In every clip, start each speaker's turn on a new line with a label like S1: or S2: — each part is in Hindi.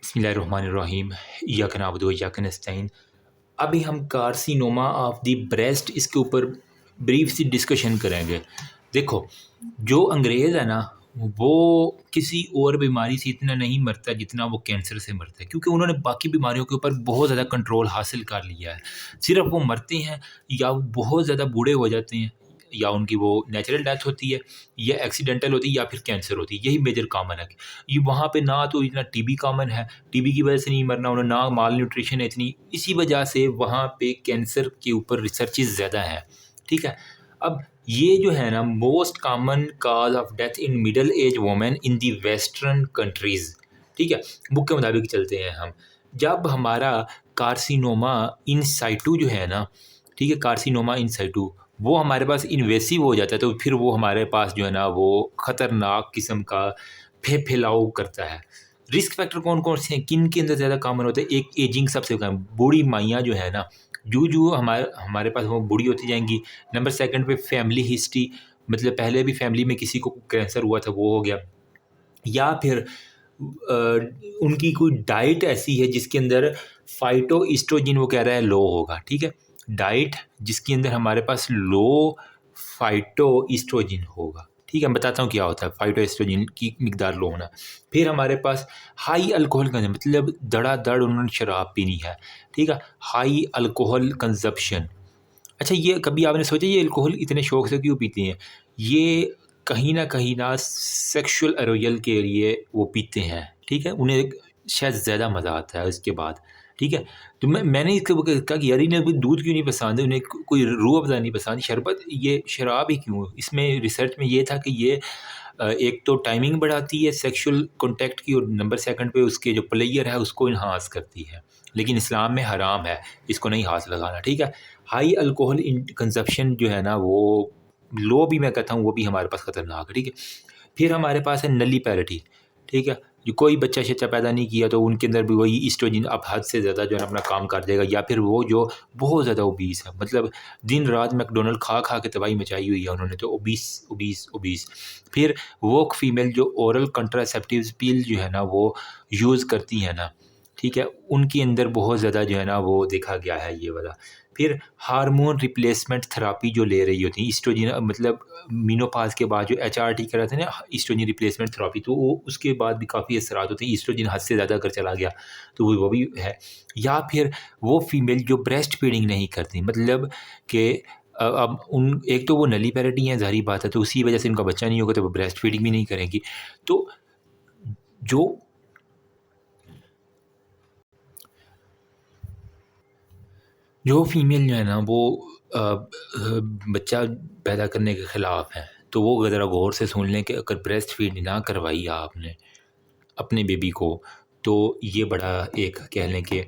S1: बिस्मिल्लाहिर्रहमानिर्रहीम इय्याका नअबुदु व इय्याका नस्तईन। अभी हम कार्सिनोमा ऑफ द ब्रेस्ट इसके ऊपर ब्रीफ सी डिस्कशन करेंगे। देखो, जो अंग्रेज़ है ना, वो किसी और बीमारी से इतना नहीं मरता जितना वो कैंसर से मरता है, क्योंकि उन्होंने बाकी बीमारियों के ऊपर बहुत ज़्यादा कंट्रोल हासिल कर लिया है। सिर्फ वो मरते हैं या वो बहुत ज़्यादा बूढ़े हो जाते हैं, या उनकी वो नेचुरल डेथ होती है, या एक्सीडेंटल होती है, या फिर कैंसर होती है। यही मेजर कॉमन है। ये वहाँ पे ना तो इतना टीबी कॉमन है, टीबी की वजह से नहीं मरना उन्हें, ना माल न्यूट्रिशन है इतनी, इसी वजह से वहाँ पे कैंसर के ऊपर रिसर्चेस ज़्यादा हैं। ठीक है। अब ये जो है ना, most common cause of death in middle age women in the western countries. ठीक है, बुक के मुताबिक चलते हैं हम। जब हमारा कार्सिनोमा इन साइटू जो है ना, ठीक है, कार्सिनोमा इन साइटू वो हमारे पास इन्वेसिव हो जाता है, तो फिर वो हमारे पास जो है ना, वो ख़तरनाक किस्म का फैलाव करता है। रिस्क फैक्टर कौन कौन से हैं, किन के अंदर ज़्यादा कॉमन होते हैं? एक एजिंग सबसे कम, बूढ़ी माइयाँ जो है ना, जो हमारे पास वो बूढ़ी होती जाएंगी। नंबर सेकंड पे फैमिली हिस्ट्री, मतलब पहले भी फैमिली में किसी को कैंसर हुआ था, वो हो गया। या फिर उनकी कोई डाइट ऐसी है जिसके अंदर फाइटो ईस्ट्रोजिन वो कह रहा है लो होगा। ठीक है, डाइट जिसके अंदर हमारे पास लो फाइटो ईस्ट्रोजिन होगा। ठीक है, मैं बताता हूँ क्या होता है फाइटो ईस्ट्रोजिन की मिकदार लो होना। फिर हमारे पास हाई अल्कोहल कंजम्पशन, मतलब धड़ाधड़ उन्होंने शराब पीनी है। ठीक है, हाई अल्कोहल कंजप्शन। अच्छा, ये कभी आपने सोचा ये अल्कोहल इतने शौक से क्यों पीते हैं? ये कहीं ना सेक्सुअल अरोयल के लिए वो पीते हैं। ठीक है, उन्हें शायद ज़्यादा मज़ा आता है इसके बाद। ठीक है, तो मैंने इसके वो कहा कि यार इन्हें कोई दूध क्यों नहीं पसंद है, उन्हें कोई रूह अफ़ज़ा नहीं पसंद, शरबत, ये शराब ही क्यों? इसमें रिसर्च में ये था कि ये एक तो टाइमिंग बढ़ाती है सेक्सुअल कॉन्टैक्ट की, और नंबर सेकंड पे उसके जो प्लेयर है उसको इन्हांस करती है। लेकिन इस्लाम में हराम है, इसको नहीं हाथ लगाना। ठीक है, हाई अल्कोहल इन कंजप्शन जो है ना, वो लो भी मैं कहता हूँ वो भी हमारे पास ख़तरनाक है। ठीक है, फिर हमारे पास है नली पैरिटी। ठीक है, जो कोई बच्चा शच्चा पैदा नहीं किया तो उनके अंदर भी वही ईस्ट्रोजन अब हद से ज़्यादा जो है ना अपना काम कर देगा। या फिर वो जो बहुत ज़्यादा ओबीस है, मतलब दिन रात मैकडोनल्ड खा खा के तबाही मचाई हुई है उन्होंने, तो ओबीस ओबीस ओबीस। फिर वो फीमेल जो ओरल कंट्रासेप्टिव पिल जो है ना वो यूज़ करती है ना, ठीक है, उनके अंदर बहुत ज़्यादा जो है ना वो देखा गया है ये वाला। फिर हार्मोन रिप्लेसमेंट थेरेपी जो ले रही होती है ईस्ट्रोजन, मतलब मेनोपॉज़ के बाद जो एचआरटी कराते हैं ना, ईस्ट्रोजन रिप्लेसमेंट थेरेपी, तो वो उसके बाद भी काफ़ी असरात होते हैं। ईस्ट्रोजन हद से ज़्यादा अगर चला गया तो वो भी है। या फिर वो फीमेल जो ब्रेस्ट फीडिंग नहीं करती, मतलब कि अब उन एक तो वो नली पैरिटी हैं, ज़ाहिर बात है, तो उसी वजह से उनका बच्चा नहीं होगा, तो वो ब्रेस्ट फीडिंग भी नहीं करेंगी। तो जो जो फीमेल जो है ना वो बच्चा पैदा करने के ख़िलाफ़ है, तो वो ज़रा गौर से सुन लें कि अगर ब्रेस्ट फीड ना करवाई आपने अपने बेबी को, तो ये बड़ा एक कह लें कि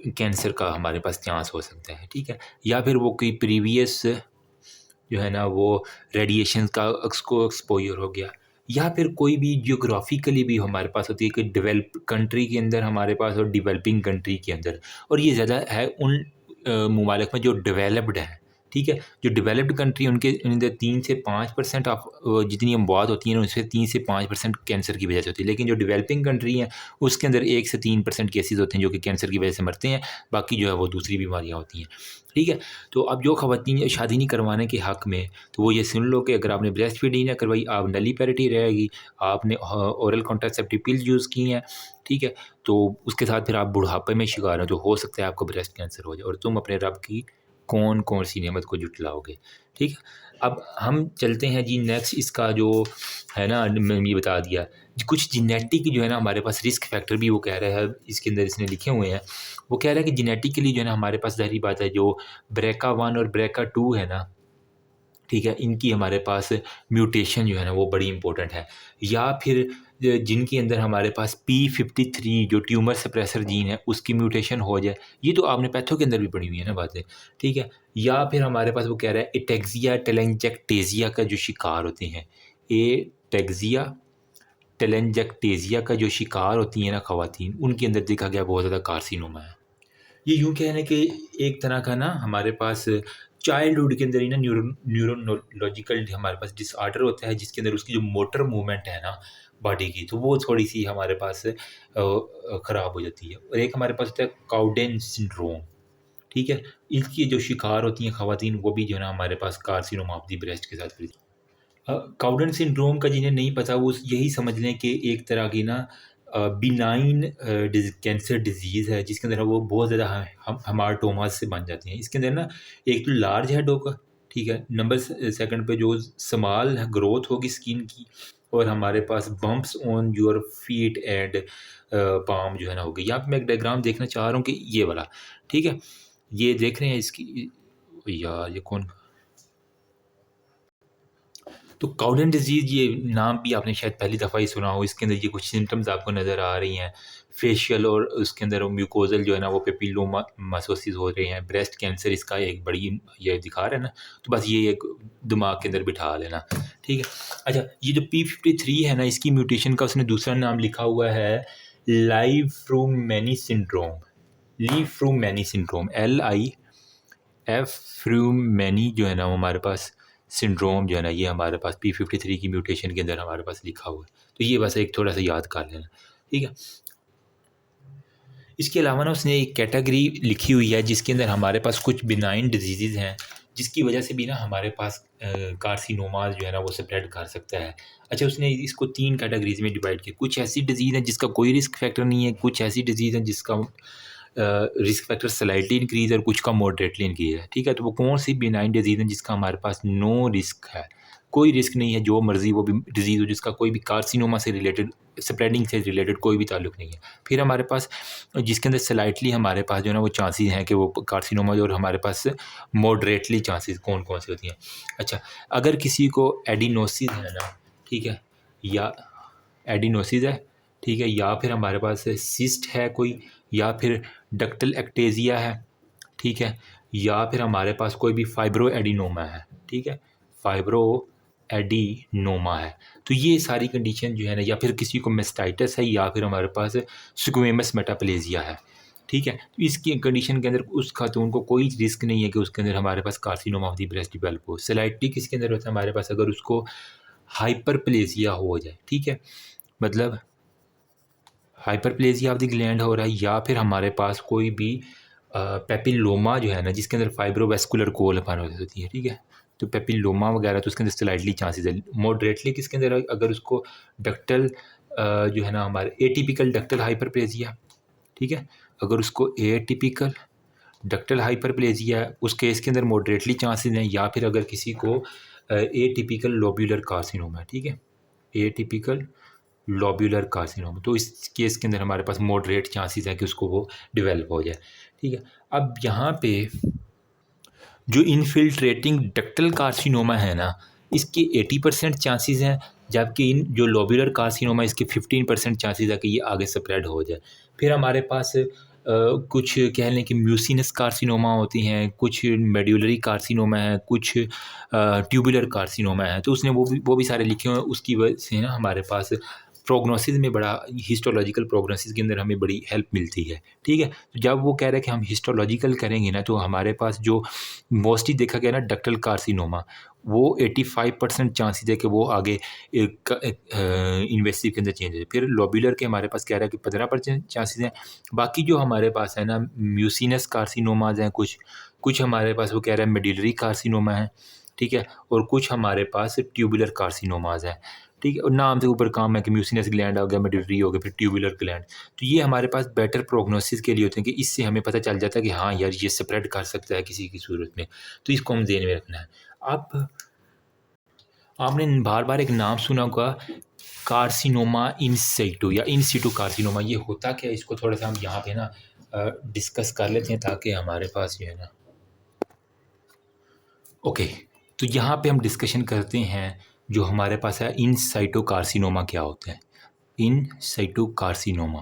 S1: कैंसर का हमारे पास चांस हो सकता है। ठीक है, या फिर वो कोई प्रीवियस जो है ना वो रेडिएशन का उसको एक्सपोज़र हो गया, या फिर कोई भी जियोग्राफिकली भी हमारे पास होती है कि डेवलप कंट्री के अंदर हमारे पास और डेवलपिंग कंट्री के अंदर, और ये ज़्यादा है उन ममालिक में जो डेवलप्ड हैं। ठीक है, जो डेवलप्ड कंट्री उनके अंदर 3 से 5% ऑफ जितनी अमवात होती हैं उससे 3 से 5% कैंसर की वजह से होती है। लेकिन जो डेवलपिंग कंट्री हैं उसके अंदर 1 से 3% केसेस होते हैं जो कि कैंसर की वजह से मरते हैं, बाकी जो है वो दूसरी बीमारियाँ होती हैं। ठीक है, तो अब जो ख़वातीन शादी नहीं करवाने के हक़ में, तो वो ये सुन लो कि अगर आपने ब्रेस्ट फीडिंग ना करवाई, आप नली पैरिटी रहेगी, आपने ओरल कॉन्ट्रासेप्टिव पिल्स यूज़ की हैं, ठीक है, तो उसके साथ फिर आप बुढ़ापे में शिकार हो, तो हो सकता है आपको ब्रेस्ट कैंसर हो जाए, और तुम अपने रब की कौन-कौन सी नेमत को जुटलाओगे। ठीक है, अब हम चलते हैं जी नेक्स्ट, इसका जो है ना मैंने ये बता दिया। कुछ जेनेटिक जो है ना हमारे पास रिस्क फैक्टर भी वो कह रहा है, इसके अंदर इसने लिखे हुए हैं। वो कह रहा है कि जेनेटिकली जो है ना हमारे पास ज़ाहिर बात है जो BRCA1 और BRCA2 है ना, ठीक है, इनकी हमारे पास म्यूटेशन जो है ना वो बड़ी इंपॉर्टेंट है। या फिर जिनके अंदर हमारे पास P53 जो ट्यूमर सप्रेसर जीन है उसकी म्यूटेशन हो जाए, ये तो आपने पैथो के अंदर भी पढ़ी हुई है ना बातें। ठीक है, या फिर हमारे पास वो कह रहा है एटेक्सिया टेलेंजेक्टेजिया का जो शिकार होते हैं, एटेक्सिया टेलेंजेक्टेजिया का जो शिकार होती हैं ना ख़वातीन, उनके अंदर देखा गया बहुत ज़्यादा कार्सिनोमा है। ये यूँ कह लें कि एक तरह का ना हमारे पास चाइल्डहुड के अंदर ही ना न्यूरोलॉजिकल हमारे पास डिसऑर्डर होता है, जिसके अंदर उसकी जो मोटर मूवमेंट है ना बॉडी की, तो वो थोड़ी सी हमारे पास ख़राब हो जाती है। और एक हमारे पास होता है काउडेन सिंड्रोम, ठीक है? इसकी जो शिकार होती हैं ख़वातीन, वो भी जो है ना हमारे पास कार्सिनोमा ऑफ द ब्रेस्ट के साथ काउडन सिंड्रोम का जिन्हें नहीं पता वो यही समझ लें कि एक तरह की ना बिनाइन कैंसर डिजीज़ है, जिसके अंदर वो बहुत ज़्यादा हमार्टोमास से बन जाती हैं। इसके अंदर ना एक तो लार्ज हेड होगा, ठीक है, नंबर सेकंड पे जो स्मॉल ग्रोथ होगी स्किन की, और हमारे पास bumps on your feet and palm जो है ना होगी। यहाँ पे मैं एक डायग्राम देखना चाह रहा हूँ कि ये वाला, ठीक है, ये देख रहे हैं इसकी, यार ये कौन, तो काउडेन डिजीज़, ये नाम भी आपने शायद पहली दफ़ा ही सुना हो। इसके अंदर ये कुछ सिम्टम्स आपको नज़र आ रही हैं, फेशियल और उसके अंदर म्यूकोजल जो है ना वो पेपिलोमा मासोसिस हो रहे हैं। ब्रेस्ट कैंसर इसका एक बड़ी ये दिखा रहा है ना, तो बस ये एक दिमाग के अंदर बिठा लेना, ठीक है। अच्छा, ये जो P53 है ना, इसकी म्यूटेशन का उसने दूसरा नाम लिखा हुआ है लाइफ्रूमैनी सिंड्रोम। लीफ्रूमैनी सिंड्रोम, LIF-फ्रूमैनी जो है ना वो हमारे पास सिंड्रोम जो है ना, ये हमारे पास P53 की म्यूटेशन के अंदर हमारे पास लिखा हुआ है। तो ये बस एक थोड़ा सा याद कर लेना, ठीक है। इसके अलावा ना उसने एक कैटेगरी लिखी हुई है जिसके अंदर हमारे पास कुछ बिनाइन डिजीज़ हैं, जिसकी वजह से भी ना हमारे पास कार्सिनोमा जो है ना वो स्प्रेड कर सकता है। अच्छा, उसने इसको 3 कैटेगरीज़ में डिवाइड किया। कुछ ऐसी डिजीज़ है जिसका कोई रिस्क फैक्टर नहीं है, कुछ ऐसी डिजीज़ है जिसका रिस्क फैक्टर स्लाइटली इंक्रीज़ और कुछ का मॉडरेटली इंक्रीज़ है, ठीक है। तो वो कौन सी बिनाइन डिजीज़ है जिसका हमारे पास नो रिस्क है, कोई रिस्क नहीं है, जो मर्ज़ी वो भी डिजीज़ हो, जिसका कोई भी कार्सिनोमा से रिलेटेड, स्प्रेडिंग से रिलेटेड कोई भी ताल्लुक नहीं है। फिर हमारे पास जिसके अंदर स्लाइटली हमारे पास जो है ना वो चांसेस हैं कि वो कार्सिनोमा जो, और हमारे पास मॉडरेटली चांसेस कौन-कौन सी होती हैं। अच्छा, अगर किसी को एडिनोसिस है ना, ठीक है, या एडिनोसिस है, ठीक है, या फिर हमारे पास सिस्ट है कोई, या फिर डक्टल एक्टेजिया है, ठीक है, या फिर हमारे पास कोई भी फाइब्रो एडिनोमा है, ठीक है, फाइब्रो एडिनोमा है, तो ये सारी कंडीशन जो है ना, या फिर किसी को मेस्टाइटिस है, या फिर हमारे पास स्क्वेमस मेटाप्लेजिया है, ठीक है। तो इसकी कंडीशन के अंदर उस खातून को कोई रिस्क नहीं है कि उसके अंदर हमारे पास carcinoma of the breast develop हो। स्लाइटली किसके अंदर होता है हमारे पास, अगर उसको हाइपरप्लेजिया हो जाए, ठीक है, मतलब हाइपरप्लेजिया ऑफ द ग्लैंड हो रहा है, या फिर हमारे पास कोई भी पेपिलोमा जो है ना जिसके अंदर फाइब्रोवेस्कुलर कोल हमारे होती है, ठीक है, तो पेपिलोमा वगैरह तो उसके अंदर स्लाइटली चांसेस है। मॉडरेटली किसके अंदर, अगर उसको डक्टल जो है ना हमारे एटिपिकल डक्टल हाइपरप्लेजिया, ठीक है, अगर उसको एटिपिकल डक्टल हाइपरप्लेजिया है उस केस के अंदर मॉडरेटली चांसेस हैं, या फिर अगर किसी को एटिपिकल लोब्यूलर कार्सिनोमा है, ठीक है, एटिपिकल लोब्यूलर कार्सिनोमा, तो इस केस के अंदर हमारे पास मॉडरेट चांसेस है कि उसको वो डेवलप हो जाए, ठीक है। अब यहाँ पे जो इनफिल्ट्रेटिंग डक्टल कार्सिनोमा है ना, इसके 80% चांसेस हैं, जबकि इन जो लोब्यूलर कार्सिनोमा इसके 15% चांसेस है कि ये आगे स्प्रेड हो जाए। फिर हमारे पास कुछ कह लें कि म्यूसिनस कार्सिनोमा होती हैं, कुछ मेड्यूलरी कार्सिनोमा है, कुछ ट्यूबुलर कार्सिनोमा है, तो उसने वो भी सारे लिखे हुए हैं। उसकी वजह से ना हमारे पास प्रोग्नोसिस में बड़ा, हिस्टोलॉजिकल प्रोग्नोसिस के अंदर हमें बड़ी हेल्प मिलती है, ठीक है। तो जब वो कह रहे हैं कि हम हिस्टोलॉजिकल करेंगे ना, तो हमारे पास जो मोस्टली देखा गया ना डक्टल कार्सिनोमा, वो 85% चांसेस है कि वो आगे इन्वेसिव के अंदर चेंज है। फिर लोब्यूलर के हमारे पास कह रहा है कि 15% चांसेस हैं। बाकी जो हमारे पास है ना म्यूसिनस कार्सिनोमाज हैं, कुछ कुछ हमारे पास वो कह रहा है मेडिलरी कार्सिनोमा है, ठीक है, और कुछ हमारे पास ट्यूबुलर कार्सिनोमाज हैं, ठीक है, और नाम से ऊपर काम है कि म्यूसिनस ग्लैंड हो गया, मेडिलरी हो गया, फिर ट्यूबुलर ग्लैंड। तो ये हमारे पास बेटर प्रोग्नोसिस के लिए होते हैं कि इससे हमें पता चल जाता है कि हाँ यार ये स्प्रेड कर सकता है किसी की सूरत में, तो इसको हम ध्यान में रखना है। अब आपने बार बार एक नाम सुना होगा कार्सिनोमा इन situ या इन situ कार्सिनोमा, ये होता क्या है, इसको थोड़ा सा हम यहाँ पे ना डिस्कस कर लेते हैं ताकि हमारे पास जो है ना, ओके, तो यहाँ पे हम डिस्कशन करते हैं जो हमारे पास है इन साइटो कार्सिनोमा क्या होता है। इन साइटो कार्सिनोमा,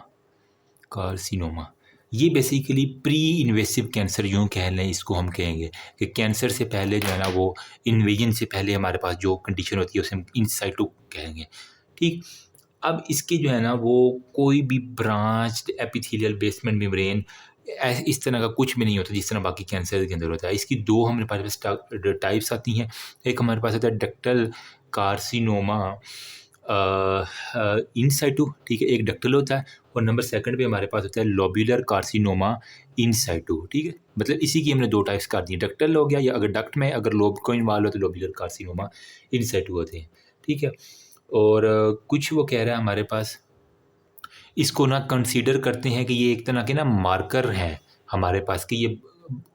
S1: कार्सिनोमा ये बेसिकली प्री इन्वेसिव कैंसर यूँ कह लें, इसको हम कहेंगे कि कैंसर से पहले जो है ना वो इन्वेजन से पहले हमारे पास जो कंडीशन होती है उसे हम इन साइटो कहेंगे, ठीक। अब इसके जो है ना वो कोई भी ब्रांच्ड एपिथेलियल बेसमेंट मेम्ब्रेन इस तरह का कुछ भी नहीं होता जिस तरह बाकी कैंसर के अंदर होता है। इसकी दो हमारे पास टाइप्स आती हैं। एक हमारे पास होता है डक्टल कार्सिनोमा इन साइटू, ठीक है, एक डक्टल होता है, और नंबर सेकंड पे हमारे पास होता है लोब्यूलर कार्सिनोमा इन साइटू, ठीक है। मतलब इसी की हमने दो टाइप्स कर दी, डक्टल हो गया, या अगर डक्ट में अगर लोब को इन्वॉल्व हो तो लोब्यूलर कार्सिनोमा इन साइटू होते हैं, ठीक है। और कुछ वो कह रहा है हमारे पास, इसको ना कंसीडर करते हैं कि ये एक तरह के ना मार्कर हैं हमारे पास, कि ये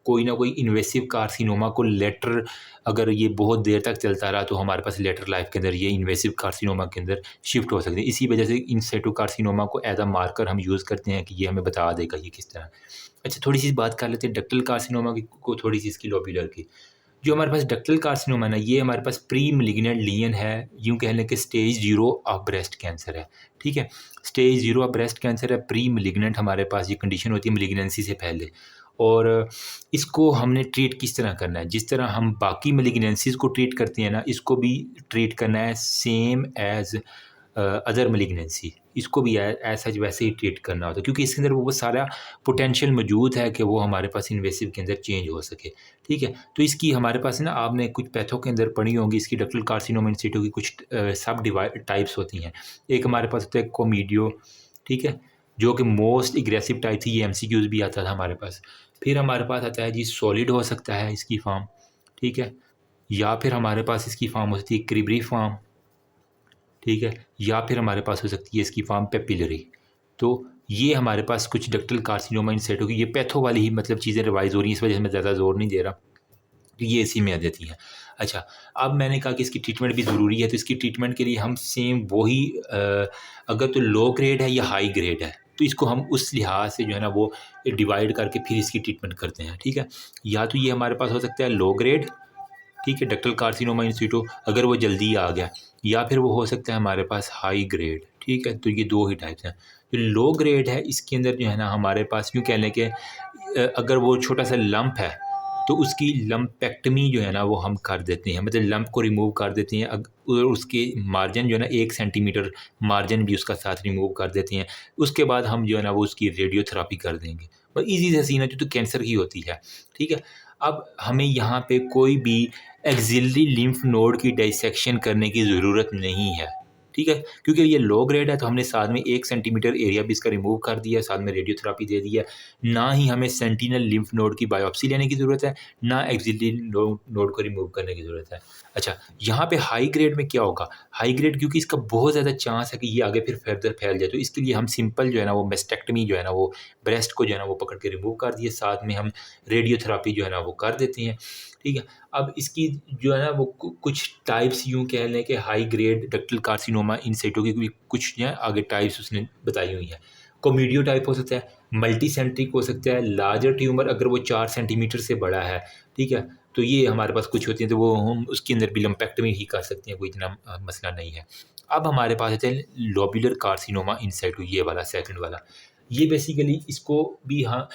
S1: कोई ना कोई इन्वेसिव कार्सिनोमा को लेटर, अगर ये बहुत देर तक चलता रहा तो हमारे पास लेटर लाइफ के अंदर ये इन्वेसिव कार्सिनोमा के अंदर शिफ्ट हो सकते हैं। इसी वजह से इन सेटू कार्सिनोमा को एज अ मार्कर हम यूज़ करते हैं कि ये हमें बता देगा ये किस तरह। अच्छा, थोड़ी सी बात कर लेते हैं डक्टल कार्सिनोमा की, को थोड़ी सी इसकी लोब्यूलर की। जो हमारे पास डक्टल कार्सिनोमा है ना, ये हमारे पास प्री मेलिग्नेंट लीजन है, यूँ कह लें कि स्टेज 0 ऑफ ब्रेस्ट कैंसर है, ठीक है। स्टेज 0 ऑफ ब्रेस्ट कैंसर है, प्री मेलिग्नेंट हमारे पास ये कंडीशन होती है मेलिग्नेंसी से पहले। और इसको हमने ट्रीट किस तरह करना है, जिस तरह हम बाकी मेलिग्नेंसीज को ट्रीट करते हैं ना, इसको भी ट्रीट करना है सेम एज़ अदर मेलिग्नेंसी। इसको भी ऐसा वैसे ही ट्रीट करना होता है, क्योंकि इसके अंदर वो सारा पोटेंशियल मौजूद है कि वो हमारे पास इन्वेसिव के अंदर चेंज हो सके, ठीक है। तो इसकी हमारे पास ना, आपने कुछ पैथो के अंदर पढ़ी होंगी, इसकी डक्टल कार्सिनोमा इन सिटू की कुछ सब डिवाइड टाइप्स होती हैं। एक हमारे पास होता है कोमीडियो, ठीक है, जो कि मोस्ट एग्रेसिव टाइप थी, ये एमसीक्यूज भी आता था हमारे पास। फिर हमारे पास आता है जी सॉलिड हो सकता है इसकी फॉर्म, ठीक है, या फिर हमारे पास इसकी फॉर्म हो सकती है क्रिबरी फॉर्म, ठीक है, या फिर हमारे पास हो सकती है इसकी फॉर्म पेपिलरी। तो ये हमारे पास कुछ डक्टल कार्सिनोमा इन सेटो की, ये पैथो वाली ही मतलब चीज़ें रिवाइज हो रही हैं, इस वजह से मैं ज़्यादा जोर नहीं दे रहा, तो ये इसी में आ जाती हैं। अच्छा, अब मैंने कहा कि इसकी ट्रीटमेंट भी ज़रूरी है, तो इसकी ट्रीटमेंट के लिए हम सेम वही अगर तो लो ग्रेड है या हाई ग्रेड है, तो इसको हम उस लिहाज से जो है ना वो डिवाइड करके फिर इसकी ट्रीटमेंट करते हैं, ठीक है। या तो ये हमारे पास हो सकता है लो ग्रेड, ठीक है, डक्टल कार्सिनोमा इन सिटू, अगर वो जल्दी आ गया, या फिर वो हो सकता है हमारे पास हाई ग्रेड, ठीक है। तो ये दो ही टाइप्स हैं। जो लो ग्रेड है, इसके अंदर जो है ना हमारे पास यूँ कह लें कि अगर वो छोटा सा लंप है तो उसकी लंपेक्टमी जो है ना वो हम कर देते हैं, मतलब लंप को रिमूव कर देते हैं, और उसके मार्जिन जो है ना 1 सेंटीमीटर मार्जिन भी उसका साथ रिमूव कर देते हैं। उसके बाद हम जो है ना वो उसकी रेडियोथेरापी कर देंगे, और ईजी से सीन है, जो तो कैंसर की होती है, ठीक है। अब हमें यहाँ पे कोई भी एक्सिलरी लिम्फ नोड की डाइसेक्शन करने की ज़रूरत नहीं है, ठीक है, क्योंकि ये लो ग्रेड है, तो हमने साथ में 1 सेंटीमीटर एरिया भी इसका रिमूव कर दिया, साथ में रेडियोथेरापी दे दी है। ना ही हमें सेंटिनल लिम्फ नोड की बायोप्सी लेने की ज़रूरत है, ना एक्सिलरी नोड को रिमूव करने की ज़रूरत है। अच्छा, यहाँ पे हाई ग्रेड में क्या होगा, हाई ग्रेड क्योंकि इसका बहुत ज़्यादा चांस है कि ये आगे फिर फर्दर फैल जाए, तो इसके लिए हम सिंपल जो है ना वो मेस्टेक्टमी जो है ना वो ब्रेस्ट को जो है ना वो पकड़ के रिमूव कर दिए, साथ में हम रेडियोथेरापी जो है ना वो कर देते हैं, ठीक है। अब इसकी जो है ना वो कुछ टाइप्स यूँ कह लें कि हाई ग्रेड डक्टल कार्सिनोमा इन सिटू की कुछ जो है आगे टाइप्स उसने बताई हुई हैं। कोमीडियो टाइप हो सकता है, मल्टी सेंट्रिक हो सकता है, लार्जर ट्यूमर अगर वो 4 सेंटीमीटर से बड़ा है, ठीक है, तो ये हमारे पास कुछ होती हैं, तो वो हम उसके अंदर भी लंपेक्टमी ही कर सकते हैं, कोई इतना मसला नहीं है। अब हमारे पास होता है लोब्यूलर कार्सिनोमा इन सिटू, ये वाला सेकंड वाला। ये बेसिकली इसको भी हाँ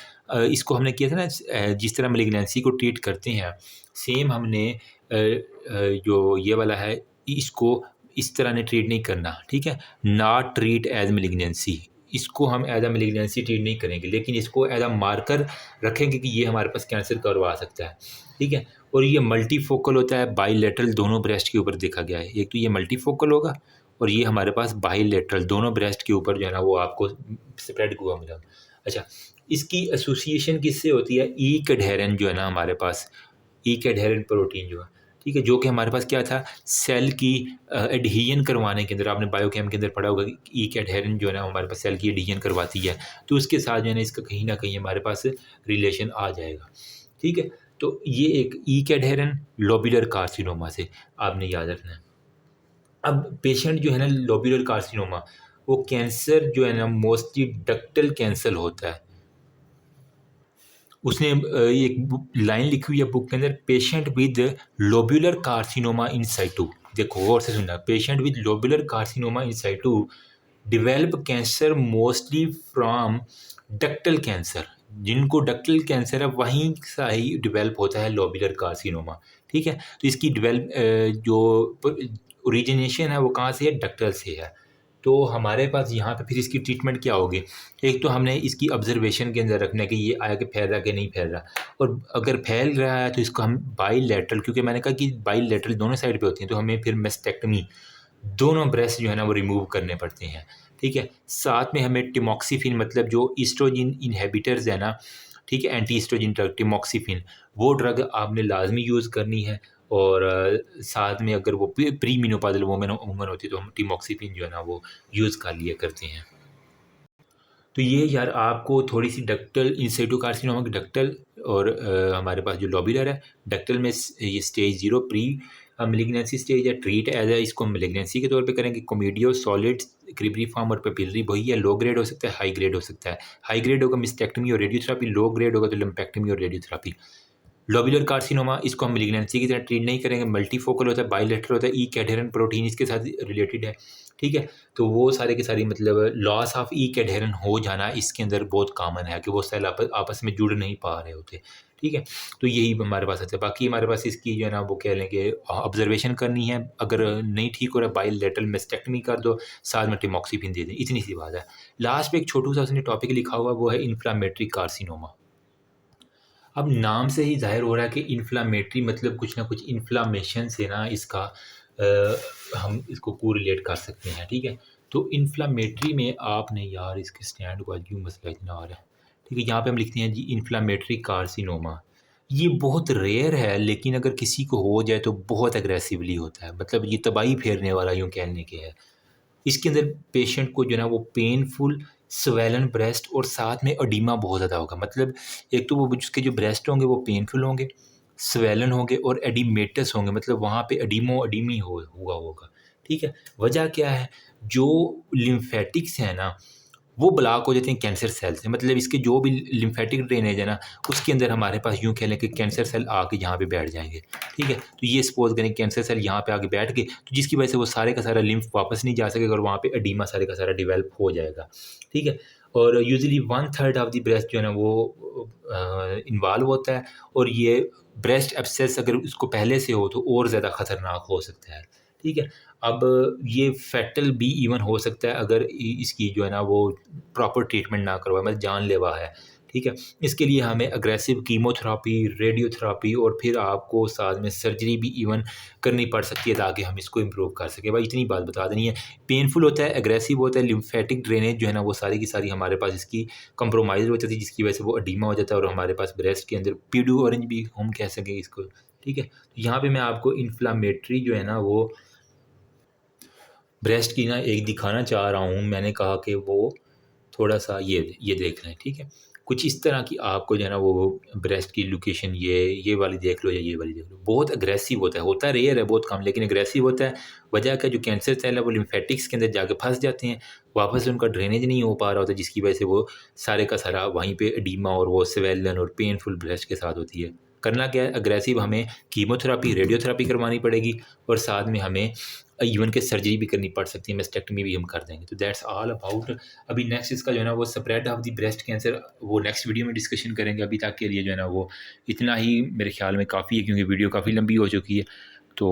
S1: इसको हमने किया था ना, जिस तरह मेलिग्नेंसी को ट्रीट करते हैं, सेम हमने जो ये वाला है इसको इस तरह ने ट्रीट नहीं करना, ठीक है। नॉट ट्रीट एज मेलिग्नेंसी, इसको हम एज अ मेलिग्नेंसी ट्रीट नहीं करेंगे, लेकिन इसको एज अ मार्कर रखेंगे कि ये हमारे पास कैंसर करवा सकता है, ठीक है। और ये मल्टीफोकल होता है, बाईलेटरल दोनों ब्रेस्ट के ऊपर देखा गया है। एक तो ये मल्टीफोकल होगा, और ये हमारे पास बाईलेटरल दोनों ब्रेस्ट के ऊपर जो है ना वो आपको स्प्रेड हुआ मिला। अच्छा, इसकी एसोसिएशन किससे होती है, ईक एडहेरेंट जो है ना हमारे पास, ईक एडहेरेंट प्रोटीन जो है, ठीक है, जो कि हमारे पास क्या था, सेल की एडहीजन करवाने के अंदर, आपने बायोकेम के अंदर पढ़ा होगा कि ईक एडहेरेंट जो है ना हमारे पास सेल की एडहीजन करवाती है, तो उसके साथ जो है ना इसका कहीं ना कहीं हमारे पास रिलेशन आ जाएगा, ठीक है। तो ये एक ईक एडहेरेंट लोब्यूलर कार्सिनोमा से आपने याद रखना है। अब पेशेंट जो है ना लोब्यूलर कार्सिनोमा, वो कैंसर जो है ना मोस्टली डक्टल कैंसर होता है। उसने एक लाइन लिखी हुई है बुक के अंदर, patient with lobular carcinoma in situ, देखो गौर से सुनना, patient with lobular carcinoma in situ develop cancer mostly from ductal cancer, जिनको डक्टल कैंसर है वहीं से ही डिवेल्प होता है लोब्यूलर कार्सिनोमा, ठीक है। तो इसकी जो ओरिजिनेशन है वो कहाँ से है, डक्टल से है। तो हमारे पास यहाँ पे फिर इसकी ट्रीटमेंट क्या होगी, एक तो हमने इसकी ऑब्जर्वेशन के अंदर रखना है कि ये आगे फैल रहा है कि नहीं फैल रहा, और अगर फैल रहा है तो इसको हम बाईलेटरल, क्योंकि मैंने कहा कि बाईलेटरल दोनों साइड पे होती हैं, तो हमें फिर मेस्टेक्टमी दोनों ब्रेस्ट जो है ना वो रिमूव करने पड़ते हैं, ठीक है। साथ में हमें टिमोक्सिफिन मतलब जो ईस्ट्रोजिन इनहिबिटर्स है ना, ठीक है, एंटी ईस्ट्रोजिन ड्रग टिमोक्सिफिन, वो ड्रग आपने लाजमी यूज़ करनी है। और साथ में अगर वो प्री मेनोपॉज़ल वुमन वुमन होती है तो हम टिमोक्सिफिन जो है ना वो यूज़ कर लिया करते हैं। तो ये यार आपको थोड़ी-सी डक्टल इंसिटू कार्सिनोमा की डक्टल और हमारे पास जो लोब्यूलर है, डक्टल में ये स्टेज 0 प्री मैलिग्नेंसी स्टेज है, ट्रीट एज़ इसको मैलिग्नेंसी के तौर पे करेंगे। कोमेडियो सॉलिड क्रिब्रिफॉर्म और पेपिलरी वही है, लो ग्रेड हो सकता है, हाई ग्रेड हो सकता है। हाई ग्रेड होगा मिस्टेक्टमी और रेडियोथेरेपी, लो ग्रेड होगा तो लम्पेक्टमी और रेडियोथेरेपी। लोब्यूलर कार्सिनोमा इसको हम मैलिग्नेंसी की तरह ट्रीट नहीं करेंगे, मल्टीफोकल होता है, बाइलेटरल होता है, ई कैडहेरेंट प्रोटीन इसके साथ रिलेटेड है, ठीक है। तो वो सारे के सारी मतलब लॉस ऑफ ई कैडहेरेंट हो जाना इसके अंदर बहुत कॉमन है कि वो सेल आपस में जुड़ नहीं पा रहे होते, ठीक है। तो यही हमारे पास है। बाकी हमारे पास इसकी जो है ना वो कह लें कि ऑब्जर्वेशन करनी है, अगर नहीं ठीक हो रहा बाइलेटरल मेस्टेक्टमी कर दो, साथ में टिमोक्सिफिन दे दें, इतनी सी बात है। लास्ट पे एक छोटू सा उसने टॉपिक लिखा हुआ वो है इन्फ्लामेटरी कार्सिनोमा। अब नाम से ही ज़ाहिर हो रहा है कि इन्फ्लामेटरी मतलब कुछ ना कुछ इन्फ्लामेशन से ना इसका हम इसको कोरिलेट कर सकते हैं, ठीक है। तो इन्फ्लामेटरी में आपने यार इसके स्टैंड को आज क्यों मसला इतना आ रहा है, ठीक है। यहाँ पे हम लिखते हैं जी इन्फ्लामेटरी कार्सिनोमा। ये बहुत रेयर है लेकिन अगर किसी को हो जाए तो बहुत एग्रेसिवली होता है, मतलब ये तबाही फेरने वाला यूँ कहने के है। इसके अंदर पेशेंट को जो है ना वो पेनफुल स्वेलन ब्रेस्ट और साथ में एडिमा बहुत ज़्यादा होगा। मतलब एक तो वो उसके जो ब्रेस्ट होंगे वो पेनफुल होंगे, स्वेलन होंगे और एडिमेटस होंगे, मतलब वहाँ पे एडिमी हो हुआ होगा, ठीक है। वजह क्या है? जो लिम्फेटिक्स हैं ना वो ब्लॉक हो जाते हैं कैंसर सेल से, मतलब इसके जो भी लिम्फेटिक ड्रेनेज है ना उसके अंदर हमारे पास यूँ कह लें कि कैंसर सेल आके यहाँ पे बैठ जाएंगे, ठीक है। तो ये सपोज करें कैंसर सेल यहाँ पे आके बैठ गए तो जिसकी वजह से वो सारे का सारा लिम्फ वापस नहीं जा सकेगा और वहाँ पे एडीमा सारे का सारा डिवेल्प हो जाएगा, ठीक है। और यूजुअली 1/3 ऑफ द ब्रेस्ट जो है ना वो इन्वॉल्व होता है और ये ब्रेस्ट एब्सेस अगर उसको पहले से हो तो और ज़्यादा ख़तरनाक हो सकता है, ठीक है। अब ये फैटल भी इवन हो सकता है अगर इसकी जो है ना वो प्रॉपर ट्रीटमेंट ना करवाए, मतलब जानलेवा है, ठीक है। इसके लिए हमें अग्रेसिव कीमोथेरापी, रेडियोथेरापी और फिर आपको साथ में सर्जरी भी इवन करनी पड़ सकती है ताकि हम इसको इम्प्रूव कर सकें। भाई इतनी बात बता देनी है। पेनफुल होता है, अग्रेसिव होता है, लिम्फेटिक ड्रेनेज जो है ना वो सारी की सारी हमारे पास इसकी कंप्रोमाइज़ हो जाती है जिसकी वजह से वो एडीमा हो जाता है और हमारे पास ब्रेस्ट के अंदर पीडू ऑरेंज भी हम कह सकें इसको, ठीक है। तो यहाँ पे मैं आपको इन्फ्लामेटरी जो है ना वो ब्रेस्ट की ना एक दिखाना चाह रहा हूँ। मैंने कहा कि वो थोड़ा-सा ये देख लें, ठीक है। कुछ इस तरह की आपको जो है ना वो ब्रेस्ट की लोकेशन ये वाली देख लो या ये वाली देख लो। बहुत अग्रेसिव होता है रेयर है बहुत कम लेकिन अग्रेसिव होता है। वजह क्या, जो कैंसर सेल है वो लिम्फेटिक्स के अंदर जाके फँस जाते हैं, वापस से उनका ड्रेनेज नहीं हो पा रहा होता जिसकी वजह से वो सारे का सारा वहीं पे एडीमा और वो स्वेलन और पेनफुल ब्रेस्ट के साथ होती है। करना क्या है, अग्रेसिव हमें कीमोथेरापी, रेडियोथेरापी करवानी पड़ेगी और साथ में हमें इवन के सर्जरी भी करनी पड़ सकती है, मेस्टेक्टमी भी हम कर देंगे। तो दैट्स ऑल अबाउट। अभी नेक्स्ट इसका जो है ना वो spread of the breast cancer वो नेक्स्ट वीडियो में डिस्कशन करेंगे। अभी तक के लिए जो है ना वो इतना ही मेरे ख्याल में काफ़ी है क्योंकि वीडियो काफ़ी लंबी हो चुकी है। तो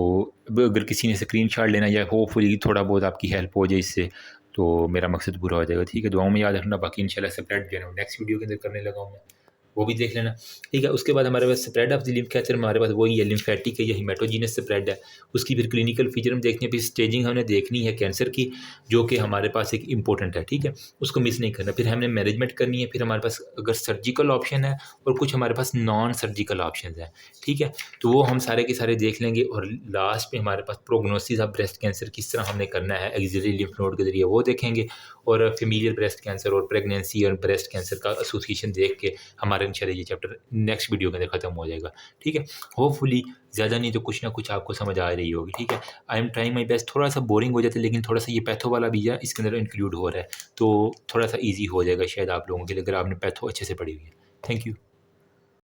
S1: अब अगर किसी ने स्क्रीनशॉट लेना या होपफुली थोड़ा बहुत आपकी हेल्प हो जाए इससे तो मेरा मकसद पूरा हो जाएगा, ठीक है। दुआओं में याद रखना। बाकी इंशाल्लाह स्प्रेड जो है ना नेक्स्ट वीडियो के अंदर करने लगा हूँ मैं, वो भी देख लेना, ठीक है। उसके बाद हमारे पास spread of the lymph cancer हमारे पास वही है, लिम्फेटिक है या हेमेटोजेनस स्प्रेड है। उसकी फिर क्लिनिकल फीचर हम देखते हैं, फिर स्टेजिंग हमने देखनी है कैंसर की जो कि हमारे पास एक इंपॉर्टेंट है, ठीक है। उसको मिस नहीं करना। फिर हमने मैनेजमेंट करनी है, फिर हमारे पास अगर सर्जिकल ऑप्शन है और कुछ हमारे पास नॉन सर्जिकल ऑप्शन है, ठीक है। तो वो हम सारे के सारे देख लेंगे और लास्ट में हमारे पास प्रोग्नोसिस ऑफ ब्रेस्ट कैंसर किस तरह हमने करना है एक्सिलरी लिम्फ नोड के जरिए वो देखेंगे और फीमेलियल ब्रेस्ट कैंसर और प्रेगनेंसी और ब्रेस्ट कैंसर का एसोसिएशन देख के हमारे इंशाल्लाह ये चैप्टर नेक्स्ट वीडियो के अंदर ख़त्म हो जाएगा, ठीक है। होपफुली ज़्यादा नहीं तो कुछ ना कुछ आपको समझ आ रही होगी, ठीक है। I am trying my best. थोड़ा सा बोरिंग हो जाता है लेकिन थोड़ा सा ये पैथो वाला भी है इसके अंदर इंक्लूड हो रहा है तो थोड़ा सा ईजी हो जाएगा शायद आप लोगों के लिए अगर आपने पैथो अच्छे से पढ़ी हुई है। Thank you.